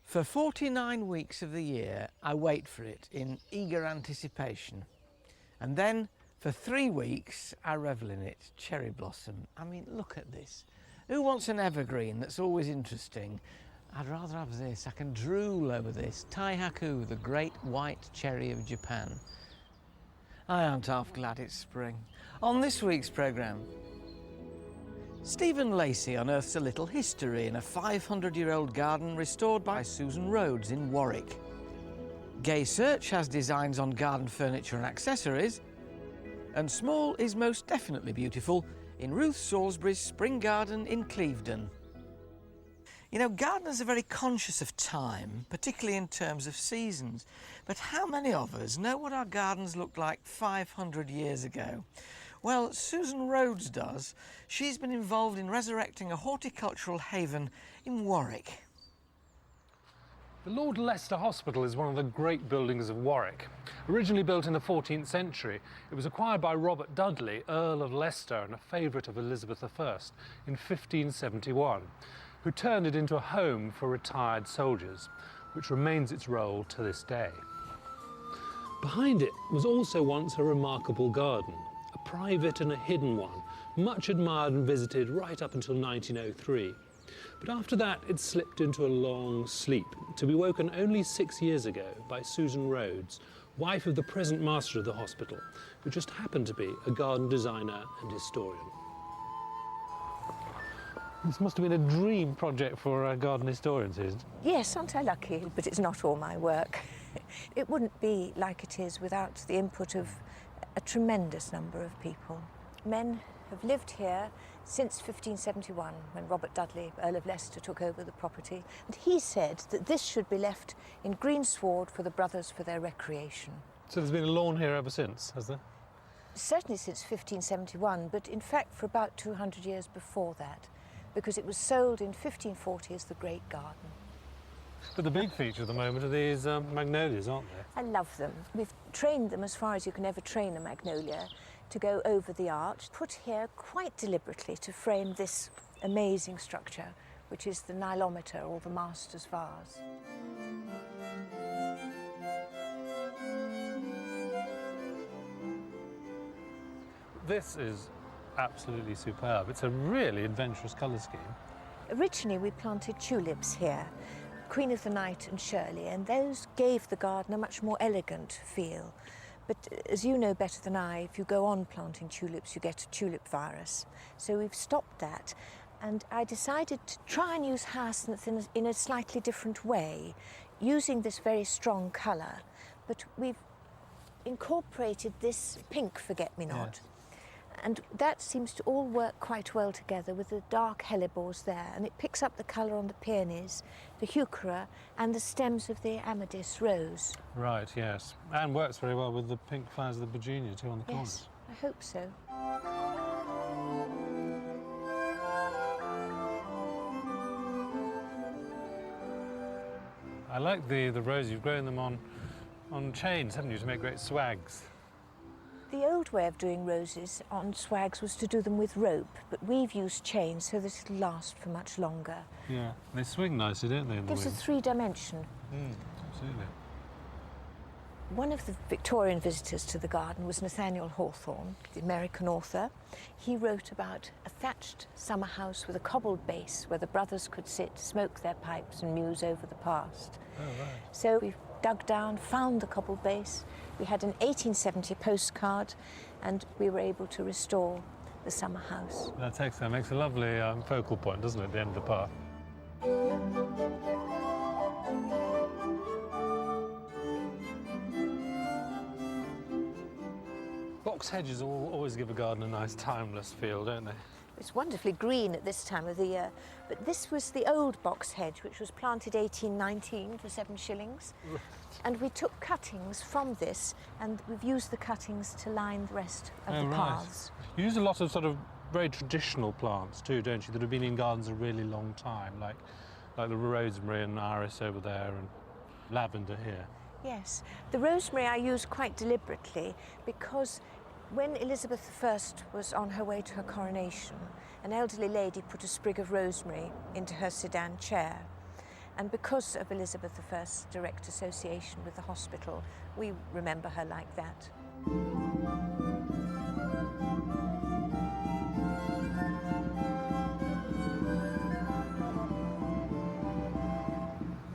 For 49 weeks of the year, I wait for it in eager anticipation. And then, for 3 weeks, I revel in it, cherry blossom. I mean, look at this. Who wants an evergreen that's always interesting? I'd rather have this. I can drool over this. Taihaku, the great white cherry of Japan. I aren't half glad it's spring. On this week's programme, Stephen Lacey unearths a little history in a 500-year-old garden restored by Susan Rhodes in Warwick. Gay Search has designs on garden furniture and accessories. And small is most definitely beautiful in Ruth Salisbury's spring garden in Clevedon. You know, gardeners are very conscious of time, particularly in terms of seasons. But how many of us know what our gardens looked like 500 years ago? Well, Susan Rhodes does. She's been involved in resurrecting a horticultural haven in Warwick. The Lord Leicester Hospital is one of the great buildings of Warwick. Originally built in the 14th century, it was acquired by Robert Dudley, Earl of Leicester and a favourite of Elizabeth I, in 1571, who turned it into a home for retired soldiers, which remains its role to this day. Behind it was also once a remarkable garden, a private and a hidden one, much admired and visited right up until 1903. But after that, it slipped into a long sleep, to be woken only 6 years ago by Susan Rhodes, wife of the present master of the hospital, who just happened to be a garden designer and historian. This must have been a dream project for a garden historian, Susan. Yes, aren't I lucky? But it's not all my work. It wouldn't be like it is without the input of a tremendous number of people. Men have lived here since 1571, when Robert Dudley, Earl of Leicester, took over the property. And he said that this should be left in greensward for the brothers for their recreation. So there's been a lawn here ever since, has there? Certainly since 1571, but in fact for about 200 years before that, because it was sold in 1540 as the Great Garden. But the big feature at the moment are these magnolias, aren't they? I love them. We've trained them as far as you can ever train a magnolia to go over the arch, put here quite deliberately to frame this amazing structure, which is the nilometer, or the master's vase. This is absolutely superb. It's a really adventurous colour scheme. Originally we planted tulips here, Queen of the Night and Shirley, and those gave the garden a much more elegant feel. But as you know better than I, if you go on planting tulips, you get a tulip virus. So we've stopped that. And I decided to try and use hyacinth in a slightly different way, using this very strong colour. But we've incorporated this pink forget-me-not. Yes. And that seems to all work quite well together with the dark hellebores there, and it picks up the colour on the peonies, the heuchera and the stems of the amethyst rose. Right, yes. And works very well with the pink flowers of the Virginia too on the corners. Yes, I hope so. I like the roses. You've grown them on chains, haven't you, to make great swags? The old way of doing roses on swags was to do them with rope, but we've used chains so that it'll last for much longer. Yeah, they swing nicely, don't they, in the wind? Gives a 3-dimension. Absolutely. One of the Victorian visitors to the garden was Nathaniel Hawthorne, the American author. He wrote about a thatched summer house with a cobbled base where the brothers could sit, smoke their pipes and muse over the past. Oh, right. So we dug down, found the cobbled base. We had an 1870 postcard and we were able to restore the summer house. That's excellent. It makes a lovely focal point, doesn't it, at the end of the path? Box hedges always give a garden a nice timeless feel, don't they? It's wonderfully green at this time of the year, but this was the old box hedge, which was planted 1819 for 7 shillings. Right. And we took cuttings from this, and we've used the cuttings to line the rest of the paths. You use a lot of sort of very traditional plants too, don't you, that have been in gardens a really long time, like the rosemary and iris over there, and lavender here. Yes, the rosemary I use quite deliberately because when Elizabeth I was on her way to her coronation, an elderly lady put a sprig of rosemary into her sedan chair. And because of Elizabeth I's direct association with the hospital, we remember her like that.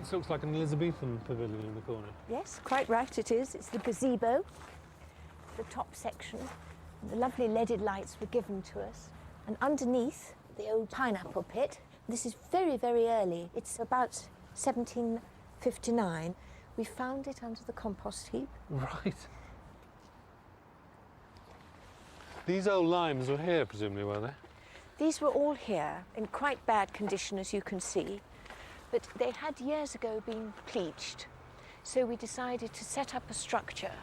This looks like an Elizabethan pavilion in the corner. Yes, quite right it is. It's the gazebo, the top section. The lovely leaded lights were given to us. And underneath, the old pineapple pit. This is very, very early. It's about 1759. We found it under the compost heap. Right. These old limes were here, presumably, were they? These were all here, in quite bad condition, as you can see. But they had years ago been pleached. So we decided to set up a structure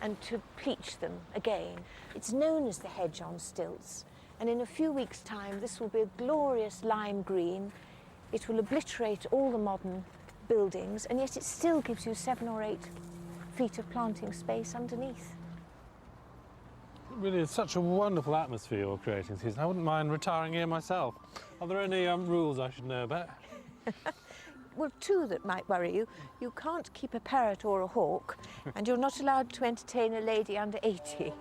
and to pleach them again. It's known as the hedge on stilts. And in a few weeks' time, this will be a glorious lime green. It will obliterate all the modern buildings, and yet it still gives you 7 or 8 feet of planting space underneath. It really is such a wonderful atmosphere you're creating, Susan. I wouldn't mind retiring here myself. Are there any rules I should know about? Well, 2 that might worry you. You can't keep a parrot or a hawk, and you're not allowed to entertain a lady under 80.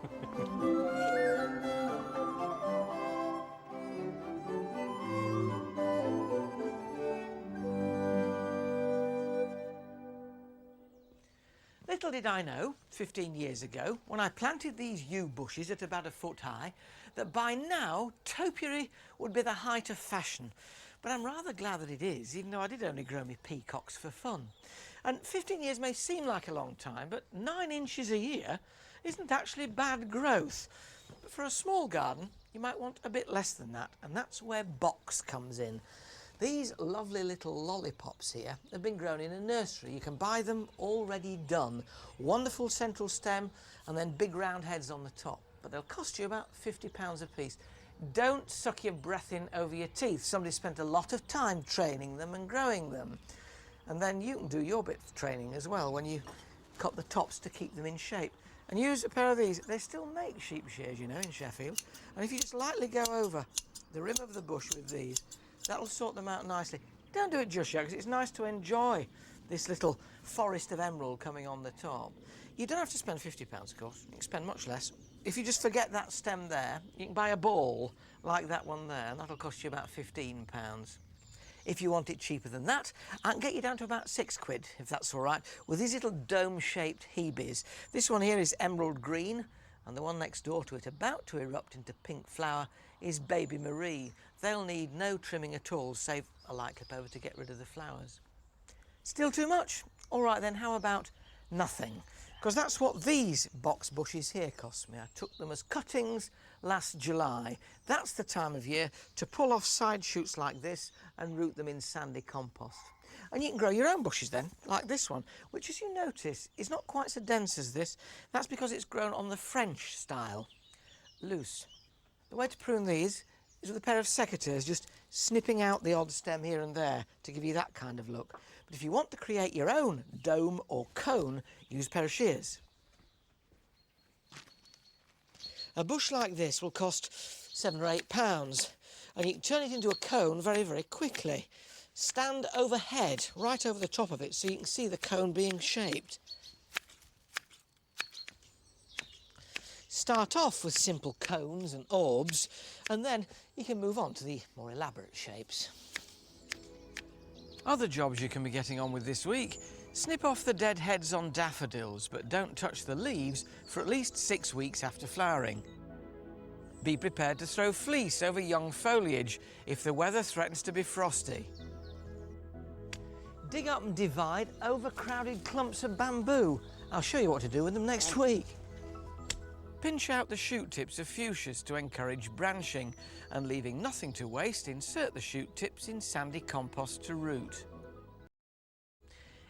Little did I know, 15 years ago, when I planted these yew bushes at about a foot high, that by now topiary would be the height of fashion. But I'm rather glad that it is, even though I did only grow me peacocks for fun. And 15 years may seem like a long time, but 9 inches a year isn't actually bad growth. But for a small garden, you might want a bit less than that, and that's where box comes in. These lovely little lollipops here have been grown in a nursery. You can buy them already done. Wonderful central stem and then big round heads on the top. But they'll cost you about £50 a piece. Don't suck your breath in over your teeth. Somebody spent a lot of time training them and growing them. And then you can do your bit of training as well when you cut the tops to keep them in shape. And use a pair of these. They still make sheep shears, you know, in Sheffield. And if you just lightly go over the rim of the bush with these, that'll sort them out nicely. Don't do it just yet, because it's nice to enjoy this little forest of emerald coming on the top. You don't have to spend £50, of course. You can spend much less. If you just forget that stem there, you can buy a ball like that one there, and that'll cost you about £15. If you want it cheaper than that, I can get you down to about £6, if that's all right, with these little dome-shaped hebes. This one here is emerald green, and the one next door to it, about to erupt into pink flower, is Baby Marie. They'll need no trimming at all, save a light clip over to get rid of the flowers. Still too much? All right then, how about nothing? Because that's what these box bushes here cost me. I took them as cuttings last July. That's the time of year to pull off side shoots like this and root them in sandy compost. And you can grow your own bushes then, like this one, which, as you notice, is not quite so dense as this. That's because it's grown on the French style, loose. The way to prune these is with a pair of secateurs, just snipping out the odd stem here and there to give you that kind of look. But if you want to create your own dome or cone, use a pair of shears. A bush like this will cost £7 or £8, and you can turn it into a cone very, very quickly. Stand overhead, right over the top of it, so you can see the cone being shaped. Start off with simple cones and orbs, and then you can move on to the more elaborate shapes. Other jobs you can be getting on with this week: snip off the dead heads on daffodils, but don't touch the leaves for at least 6 weeks after flowering. Be prepared to throw fleece over young foliage if the weather threatens to be frosty. Dig up and divide overcrowded clumps of bamboo. I'll show you what to do with them next week. Pinch out the shoot tips of fuchsias to encourage branching, and leaving nothing to waste, insert the shoot tips in sandy compost to root.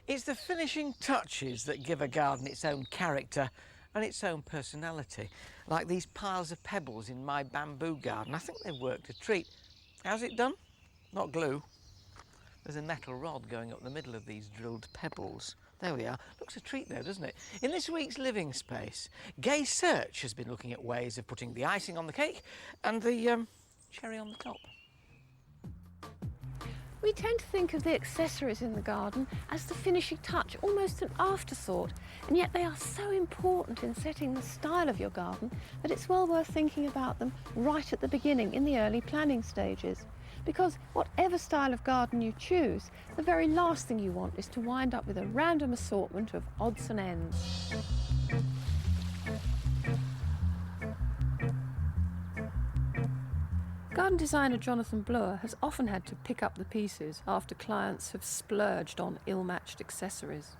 It's the finishing touches that give a garden its own character and its own personality, like these piles of pebbles in my bamboo garden. I think they've worked a treat. How's it done? Not glue. There's a metal rod going up the middle of these drilled pebbles. There we are. Looks a treat though, doesn't it? In this week's living space, Gay Search has been looking at ways of putting the icing on the cake and the cherry on the top. We tend to think of the accessories in the garden as the finishing touch, almost an afterthought, and yet they are so important in setting the style of your garden that it's well worth thinking about them right at the beginning, in the early planning stages. Because whatever style of garden you choose, the very last thing you want is to wind up with a random assortment of odds and ends. Garden designer Jonathan Bloore has often had to pick up the pieces after clients have splurged on ill-matched accessories.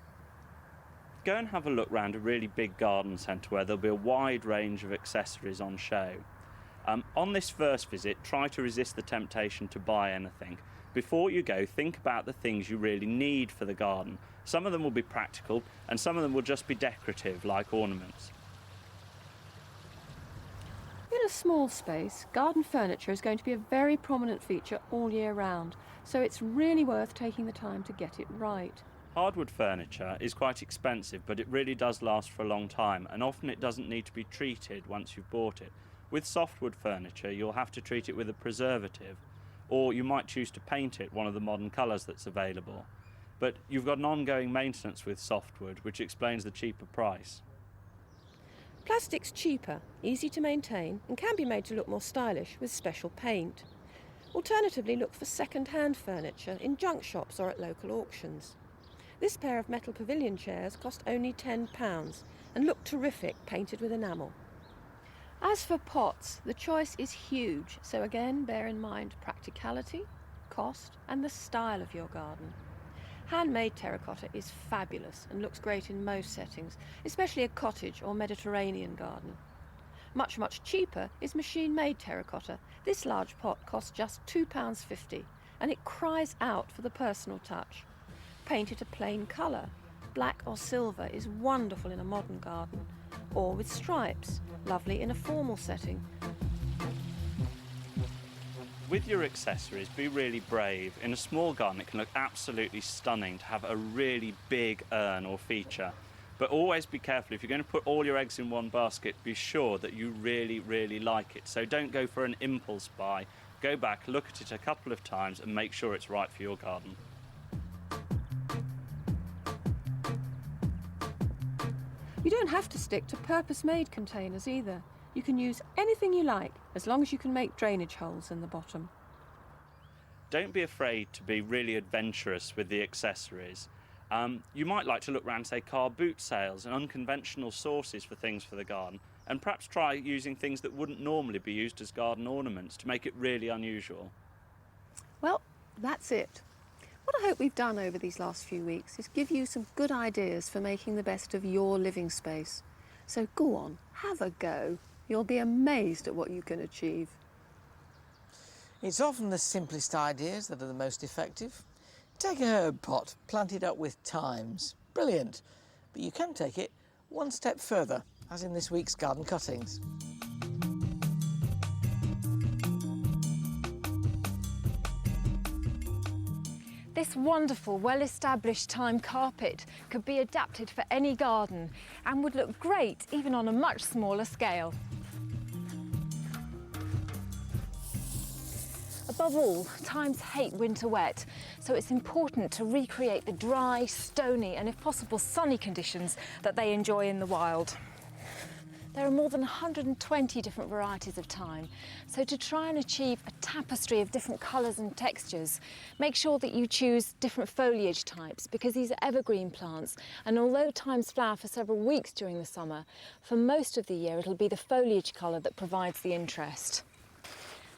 Go and have a look round a really big garden centre where there'll be a wide range of accessories on show. On this first visit, try to resist the temptation to buy anything. Before you go, think about the things you really need for the garden. Some of them will be practical and some of them will just be decorative, like ornaments. In a small space, garden furniture is going to be a very prominent feature all year round, so it's really worth taking the time to get it right. Hardwood furniture is quite expensive, but it really does last for a long time, and often it doesn't need to be treated once you've bought it. With softwood furniture, you'll have to treat it with a preservative, or you might choose to paint it one of the modern colours that's available. But you've got an ongoing maintenance with softwood, which explains the cheaper price. Plastic's cheaper, easy to maintain, and can be made to look more stylish with special paint. Alternatively, look for second-hand furniture in junk shops or at local auctions. This pair of metal pavilion chairs cost only £10 and look terrific painted with enamel. As for pots, the choice is huge, so again bear in mind practicality, cost and the style of your garden. Handmade terracotta is fabulous and looks great in most settings, especially a cottage or Mediterranean garden. Much, much cheaper is machine-made terracotta. This large pot costs just £2.50 and it cries out for the personal touch. Paint it a plain colour. Black or silver is wonderful in a modern garden, or with stripes, lovely in a formal setting. With your accessories, be really brave. In a small garden, it can look absolutely stunning to have a really big urn or feature. But always be careful. If you're going to put all your eggs in one basket, be sure that you really, really like it. So don't go for an impulse buy. Go back, look at it a couple of times and make sure it's right for your garden. You don't have to stick to purpose-made containers either. You can use anything you like, as long as you can make drainage holes in the bottom. Don't be afraid to be really adventurous with the accessories. You might like to look around, say, car boot sales and unconventional sources for things for the garden, and perhaps try using things that wouldn't normally be used as garden ornaments to make it really unusual. Well, that's it. What I hope we've done over these last few weeks is give you some good ideas for making the best of your living space. So go on, have a go. You'll be amazed at what you can achieve. It's often the simplest ideas that are the most effective. Take a herb pot, plant it up with thymes. Brilliant. But you can take it one step further, as in this week's garden cuttings. This wonderful, well-established thyme carpet could be adapted for any garden and would look great even on a much smaller scale. Above all, thymes hate winter wet, so it's important to recreate the dry, stony and if possible sunny conditions that they enjoy in the wild. There are more than 120 different varieties of thyme, so to try and achieve a tapestry of different colours and textures, make sure that you choose different foliage types because these are evergreen plants, and although thymes flower for several weeks during the summer, for most of the year it'll be the foliage colour that provides the interest.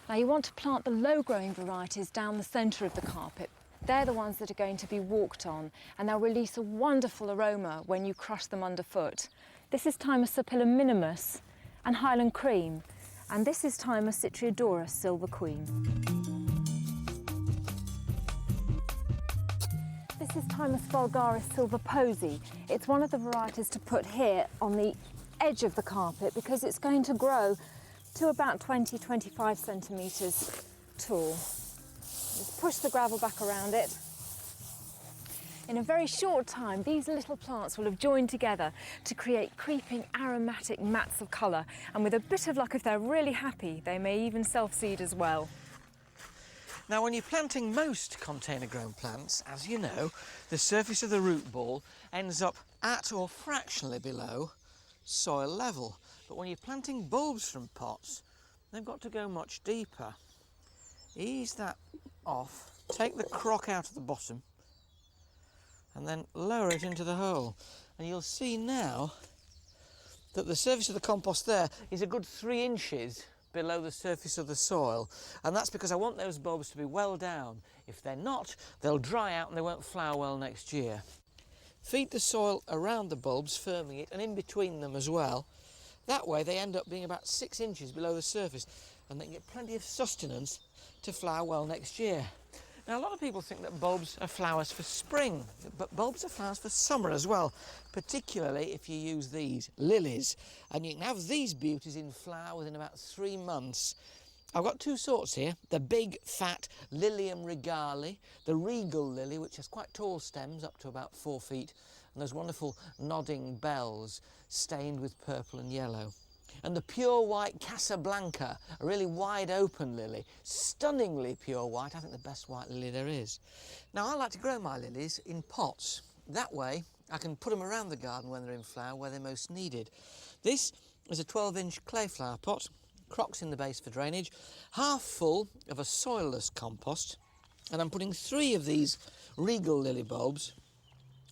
Now you want to plant the low-growing varieties down the centre of the carpet. They're the ones that are going to be walked on, and they'll release a wonderful aroma when you crush them underfoot. This is Thymus sapilla minimus and Highland Cream, and this is Thymus citriodora Silver Queen. This is Thymus vulgaris Silver Posy. It's one of the varieties to put here on the edge of the carpet because it's going to grow to about 20-25 centimetres tall. Just push the gravel back around it. In a very short time, these little plants will have joined together to create creeping aromatic mats of colour, and with a bit of luck, if they're really happy, they may even self-seed as well. Now, when you're planting most container-grown plants, as you know, the surface of the root ball ends up at or fractionally below soil level. But when you're planting bulbs from pots, they've got to go much deeper. Ease that off, take the crock out of the bottom, and then lower it into the hole. And you'll see now that the surface of the compost there is a good 3 inches below the surface of the soil, and that's because I want those bulbs to be well down. If they're not, they'll dry out and they won't flower well next year. Feed the soil around the bulbs, firming it, and in between them as well. That way they end up being about 6 inches below the surface, and they can get plenty of sustenance to flower well next year. Now, a lot of people think that bulbs are flowers for spring, but bulbs are flowers for summer as well, particularly if you use these, lilies. And you can have these beauties in flower within about 3 months. I've got 2 sorts here, the big, fat Lilium regale, the regal lily, which has quite tall stems, up to about 4 feet, and those wonderful nodding bells stained with purple and yellow. And the pure white Casablanca, a really wide open lily, stunningly pure white, I think the best white lily there is. Now, I like to grow my lilies in pots. That way I can put them around the garden when they're in flower, where they're most needed. This is a 12-inch clay flower pot, crocks in the base for drainage, half full of a soilless compost, and I'm putting 3 of these regal lily bulbs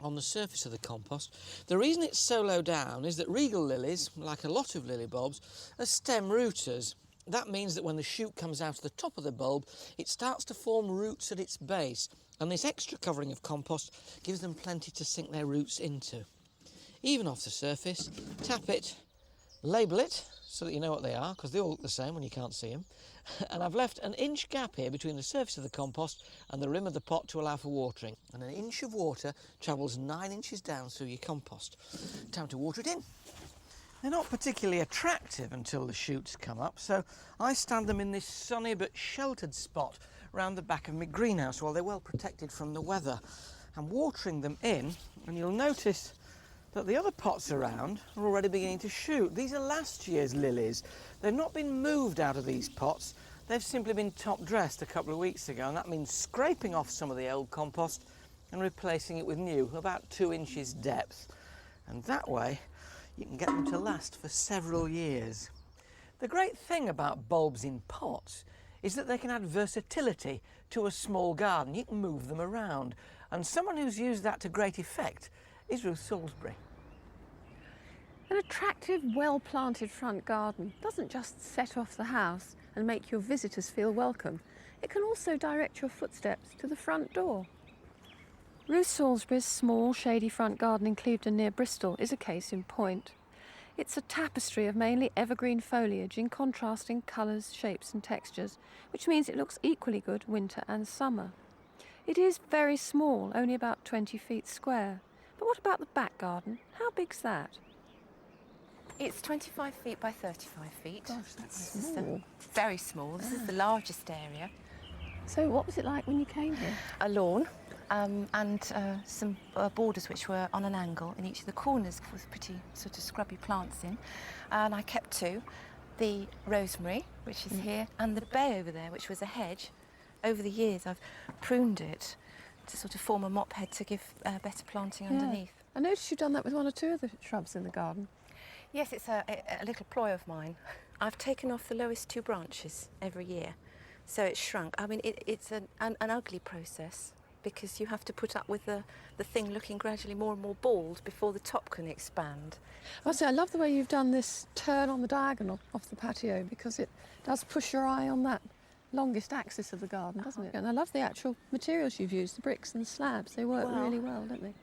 on the surface of the compost. The reason it's so low down is that regal lilies, like a lot of lily bulbs, are stem rooters. That means that when the shoot comes out of the top of the bulb, it starts to form roots at its base, and this extra covering of compost gives them plenty to sink their roots into. Even off the surface, tap it, label it so that you know what they are, because they all look the same when you can't see them. And I've left an inch gap here between the surface of the compost and the rim of the pot to allow for watering. And an inch of water travels 9 inches down through your compost. Time to water it in. They're not particularly attractive until the shoots come up, so I stand them in this sunny but sheltered spot round the back of my greenhouse while they're well protected from the weather. I'm watering them in, and you'll notice that the other pots around are already beginning to shoot. These are last year's lilies. They've not been moved out of these pots. They've simply been top dressed a couple of weeks ago, and that means scraping off some of the old compost and replacing it with new, about 2 inches depth. And that way you can get them to last for several years. The great thing about bulbs in pots is that they can add versatility to a small garden. You can move them around, and someone who's used that to great effect is Ruth Salisbury. An attractive, well-planted front garden doesn't just set off the house and make your visitors feel welcome. It can also direct your footsteps to the front door. Ruth Salisbury's small, shady front garden in Clevedon near Bristol is a case in point. It's a tapestry of mainly evergreen foliage in contrasting colours, shapes and textures, which means it looks equally good winter and summer. It is very small, only about 20 feet square. But what about the back garden? How big's that? It's 25 feet by 35 feet. Gosh, that's This small. is very small. This is the largest area. So what was it like when you came here? A lawn and some borders which were on an angle in each of the corners with pretty sort of scrubby plants in. And I kept 2, the rosemary, which is here, and the bay over there, which was a hedge. Over the years, I've pruned it to sort of form a mop head to give better planting underneath. I noticed you've done that with 1 or 2 of the shrubs in the garden. Yes, it's a little ploy of mine. I've taken off the lowest 2 branches every year, so it's shrunk. I mean, it's an ugly process because you have to put up with the thing looking gradually more and more bald before the top can expand. Also, I love the way you've done this turn on the diagonal off the patio because it does push your eye on that longest axis of the garden, doesn't it? And I love the actual materials you've used, the bricks and the slabs. They work really well, don't they?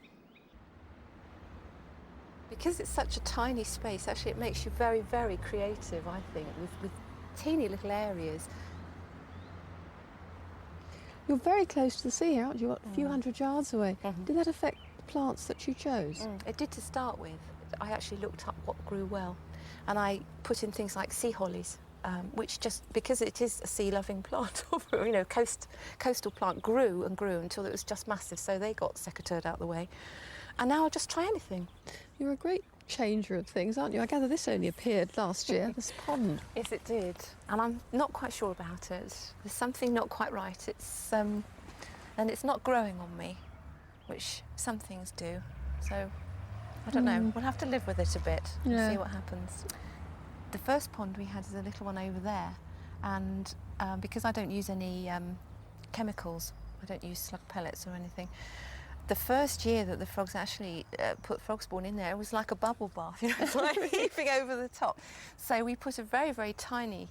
Because it's such a tiny space, actually it makes you very, very creative, I think, with teeny little areas. You're very close to the sea here, aren't you? What, a few hundred yards away. Did that affect the plants that you chose? It did to start with. I actually looked up what grew well, and I put in things like sea hollies, which just, because it is a sea-loving plant, you know, coastal plant, grew and grew until it was just massive, so they got secateured out the way. And now I'll just try anything. You're a great changer of things, aren't you? I gather this only appeared last year, this pond. Yes, it did. And I'm not quite sure about it. There's something not quite right. It's and it's not growing on me, which some things do. So I don't know. We'll have to live with it a bit and see what happens. The first pond we had is a little one over there, and because I don't use any chemicals, I don't use slug pellets or anything. The first year that the frogs actually put frog spawn in there, it was like a bubble bath, you know, it's like heaving over the top. So we put a very, very tiny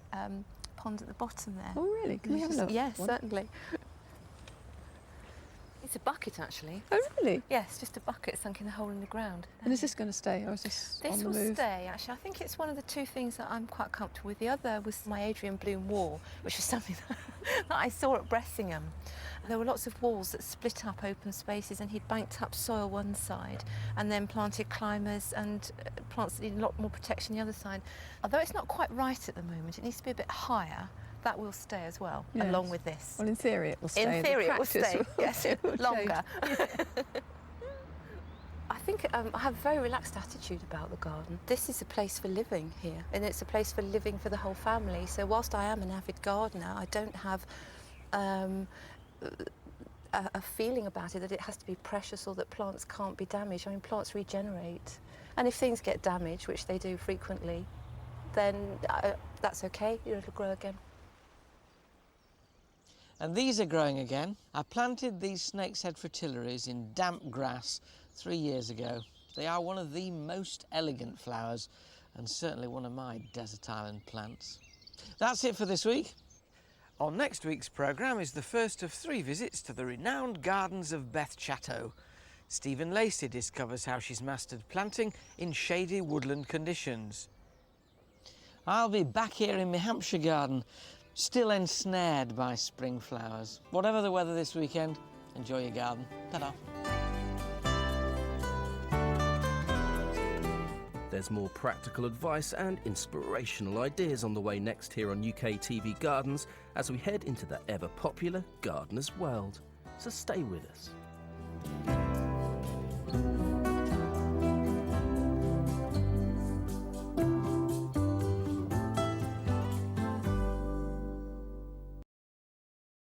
pond at the bottom there. Oh, really? Can we have a look? Yes, certainly. It's a bucket, actually. Oh, really? Yes, just a bucket sunk in a hole in the ground. And is this going to stay, or is this on This the will move? stay, actually. I think it's one of the two things that I'm quite comfortable with. The other was my Adrian Bloom wall, which was something that I saw at Bressingham. There were lots of walls that split up open spaces, and he'd banked up soil one side and then planted climbers and plants that needed a lot more protection the other side. Although it's not quite right at the moment, it needs to be a bit higher. That will stay as well, along with this. Well, in theory it will stay. In theory it will stay, yes, yes, longer. I think I have a very relaxed attitude about the garden. This is a place for living here, and it's a place for living for the whole family. So whilst I am an avid gardener, I don't have a feeling about it that it has to be precious or that plants can't be damaged. I mean, plants regenerate. And if things get damaged, which they do frequently, then that's okay, it'll grow again. And these are growing again. I planted these snake's head fritillaries in damp grass 3 years ago. They are one of the most elegant flowers and certainly one of my desert island plants. That's it for this week. On next week's programme is the first of 3 visits to the renowned gardens of Beth Chatto. Stephen Lacey discovers how she's mastered planting in shady woodland conditions. I'll be back here in my Hampshire garden, still ensnared by spring flowers. Whatever the weather this weekend, enjoy your garden. Ta-da. There's more practical advice and inspirational ideas on the way next here on UK TV Gardens as we head into the ever-popular gardener's world. So stay with us.